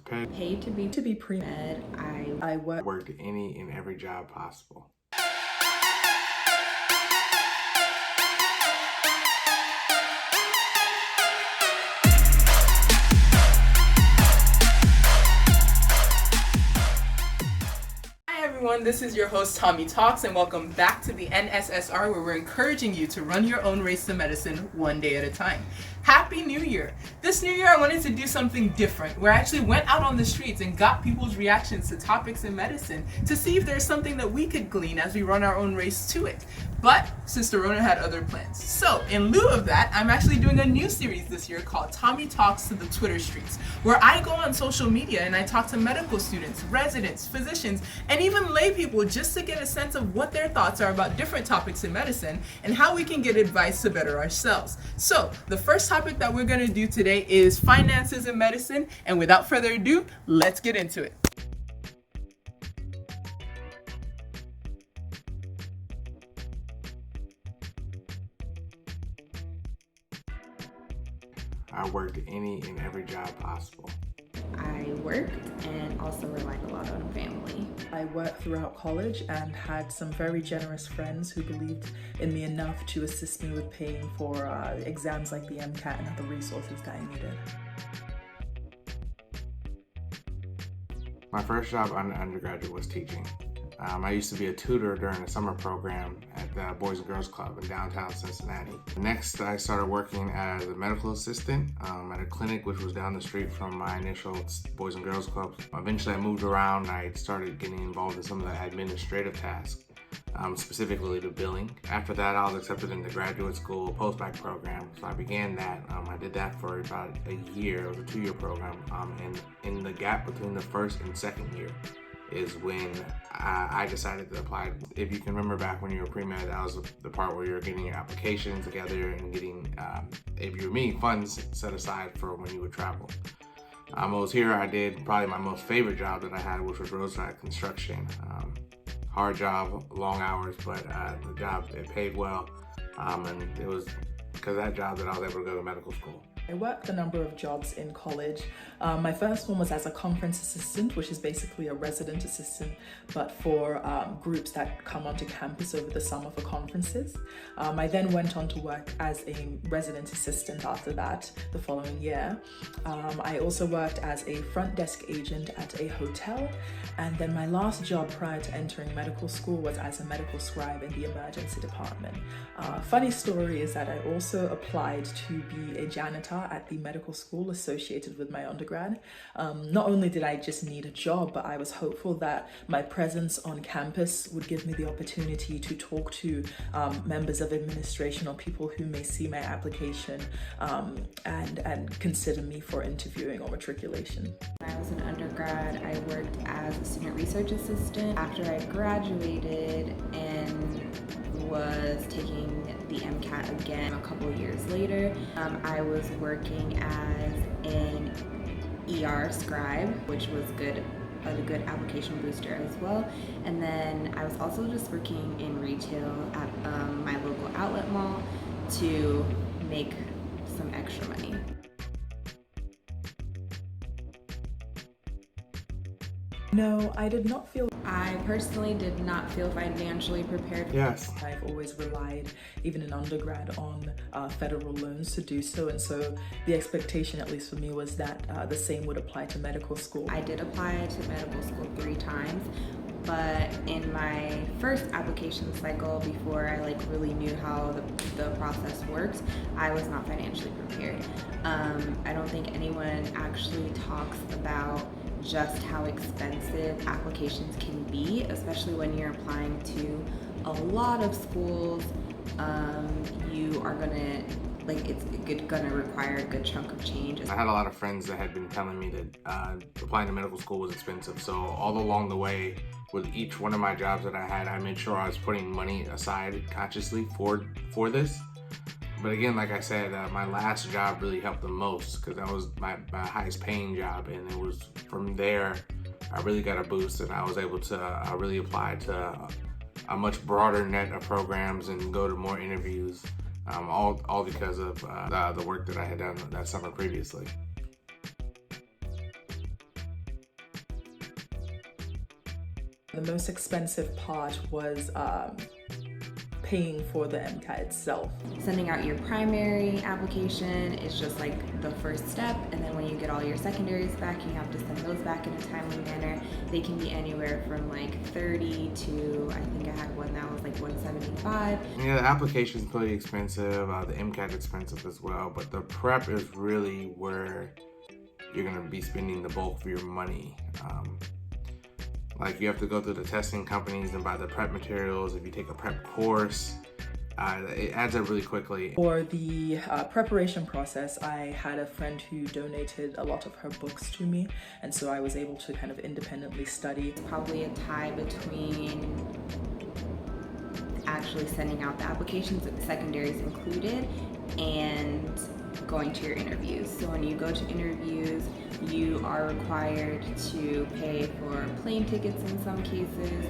Paid to be pre-med. I worked any and every job possible. Everyone, this is your host MÍtalks, and welcome back to the NSSR, where we're encouraging you to run your own race to medicine one day at a time. Happy New Year! This New Year I wanted to do something different, where I actually went out on the streets and got people's reactions to topics in medicine to see if there's something that we could glean as we run our own race to it. But Sister Rona had other plans. So in lieu of that, I'm actually doing a new series this year called Tommy Talks to the Twitter streets, where I go on social media and I talk to medical students, residents, physicians, and even lay people just to get a sense of what their thoughts are about different topics in medicine and how we can get advice to better ourselves. So the first topic that we're going to do today is finances in medicine, and without further ado, let's get into it. I worked any and every job possible. I worked and also relied a lot on family. I worked throughout college and had some very generous friends who believed in me enough to assist me with paying for exams like the MCAT and other resources that I needed. My first job undergraduate was teaching. I used to be a tutor during the summer program at the Boys and Girls Club in downtown Cincinnati. Next, I started working as a medical assistant at a clinic which was down the street from my initial Boys and Girls Club. Eventually, I moved around and I started getting involved in some of the administrative tasks, specifically the billing. After that, I was accepted into graduate school post-bac program, so I began that. I did that for about a year. It was a 2-year program, and in the gap between the first and second year is when I decided to apply. If you can remember back when you were pre-med, that was the part where you're getting your application together and getting, if you were me, funds set aside for when you would travel. I was here, I did probably my most favorite job that I had, which was roadside construction. Hard job, long hours, but the job, it paid well. And it was because of that job that I was able to go to medical school. I worked a number of jobs in college. My first one was as a conference assistant, which is basically a resident assistant, but for groups that come onto campus over the summer for conferences. I then went on to work as a resident assistant after that, the following year. I also worked as a front desk agent at a hotel, and then my last job prior to entering medical school was as a medical scribe in the emergency department. Funny story is that I also applied to be a janitor at the medical school associated with my undergrad. Not only did I just need a job, but I was hopeful that my presence on campus would give me the opportunity to talk to members of administration or people who may see my application and consider me for interviewing or matriculation. When I was an undergrad, I worked as a student research assistant. After I graduated and was taking the MCAT again a couple years later, I was working as an ER scribe, which was a good application booster as well. And then I was also just working in retail at my local outlet mall to make some extra money. No, I personally did not feel financially prepared. Yes. I've always relied, even in undergrad, on federal loans to do so, and so the expectation, at least for me, was that the same would apply to medical school. I did apply to medical school 3 times, but in my first application cycle, before I really knew how the process works, I was not financially prepared. I don't think anyone actually talks about just how expensive applications can be, especially when you're applying to a lot of schools. You are it's gonna require a good chunk of change. I had a lot of friends that had been telling me that applying to medical school was expensive, so all along the way with each one of my jobs that I had, I made sure I was putting money aside consciously for this. But again, like I said, my last job really helped the most because that was my highest paying job, and it was from there I really got a boost, and I was able to really apply to a much broader net of programs and go to more interviews, all because of the work that I had done that summer previously. The most expensive part was paying for the MCAT itself. Sending out your primary application is just like the first step, and then when you get all your secondaries back, you have to send those back in a timely manner. They can be anywhere from like 30 to, I think I had one that was like 175. Yeah, the application's pretty expensive. The MCAT's expensive as well, but the prep is really where you're gonna be spending the bulk of your money. Like you have to go through the testing companies and buy the prep materials. If you take a prep course, it adds up really quickly. For the preparation process, I had a friend who donated a lot of her books to me, and so I was able to kind of independently study. Probably a tie between actually sending out the applications with the secondaries included and going to your interviews. So when you go to interviews, you are required to pay for plane tickets in some cases,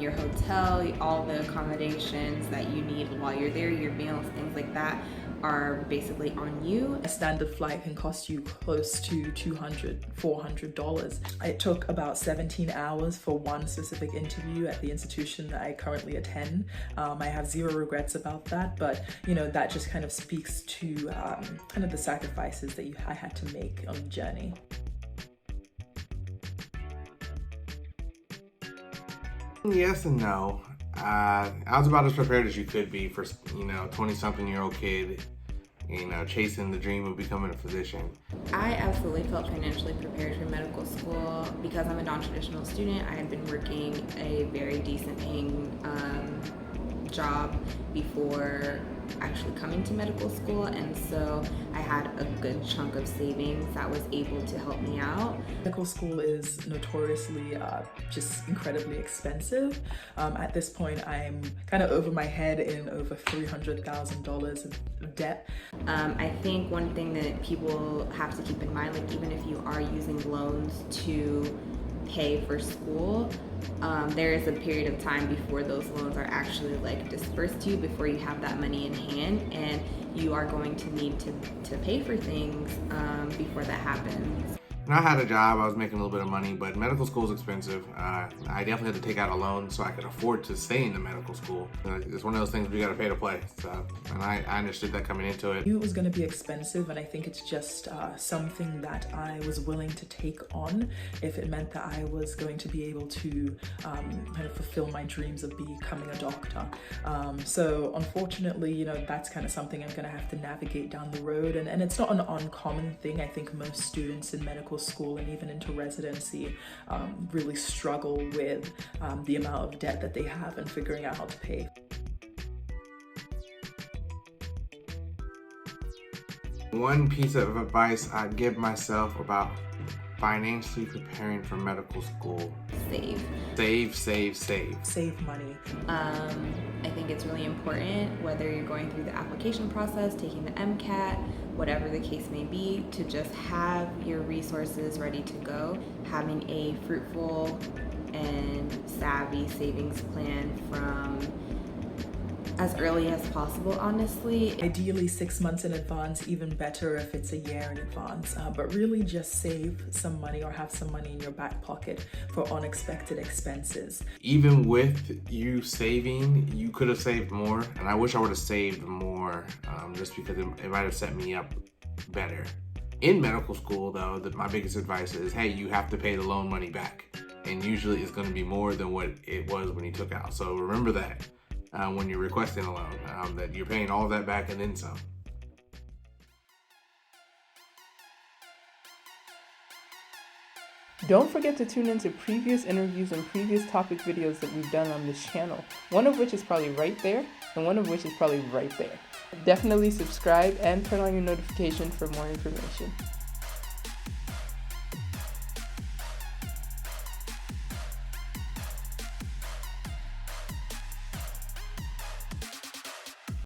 your hotel, all the accommodations that you need while you're there, your meals, things like that are basically on you. A standard flight can cost you close to $200, $400. It took about 17 hours for one specific interview at the institution that I currently attend. I have zero regrets about that, but you know, that just kind of speaks to kind of the sacrifices that I had to make on the journey. Yes and no. I was about as prepared as you could be for, 20-something-year-old kid, chasing the dream of becoming a physician. I absolutely felt financially prepared for medical school. Because I'm a non-traditional student, I had been working a very decent paying job before actually coming to medical school, and so I had a good chunk of savings that was able to help me out. Medical school is notoriously just incredibly expensive. At this point, I'm kind of over my head in over $300,000 of debt. I think one thing that people have to keep in mind, like even if you are using loans to pay for school, there is a period of time before those loans are actually like dispersed to you, before you have that money in hand, and you are going to need to pay for things before that happens. And I had a job, I was making a little bit of money, but medical school is expensive. I definitely had to take out a loan so I could afford to stay in the medical school. It's one of those things we gotta pay to play. So, and I understood that coming into it. I knew it was gonna be expensive, and I think it's just something that I was willing to take on if it meant that I was going to be able to kind of fulfill my dreams of becoming a doctor. So unfortunately, that's kind of something I'm gonna have to navigate down the road, and it's not an uncommon thing. I think most students in medical school and even into residency really struggle with the amount of debt that they have and figuring out how to pay. One piece of advice I'd give myself about financially preparing for medical school: Save. Save money. I think it's really important, whether you're going through the application process, taking the MCAT, whatever the case may be, to just have your resources ready to go. Having a fruitful and savvy savings plan from as early as possible, honestly. Ideally 6 months in advance, even better if it's a year in advance, but really just save some money or have some money in your back pocket for unexpected expenses. Even with you saving, you could have saved more, and I wish I would have saved more, just because it might have set me up better. In medical school though, my biggest advice is, hey, you have to pay the loan money back, and usually it's going to be more than what it was when you took out. So remember that. When you're requesting a loan, that you're paying all that back and then some. Don't forget to tune into previous interviews and previous topic videos that we've done on this channel, one of which is probably right there, and one of which is probably right there. Definitely subscribe and turn on your notification for more information.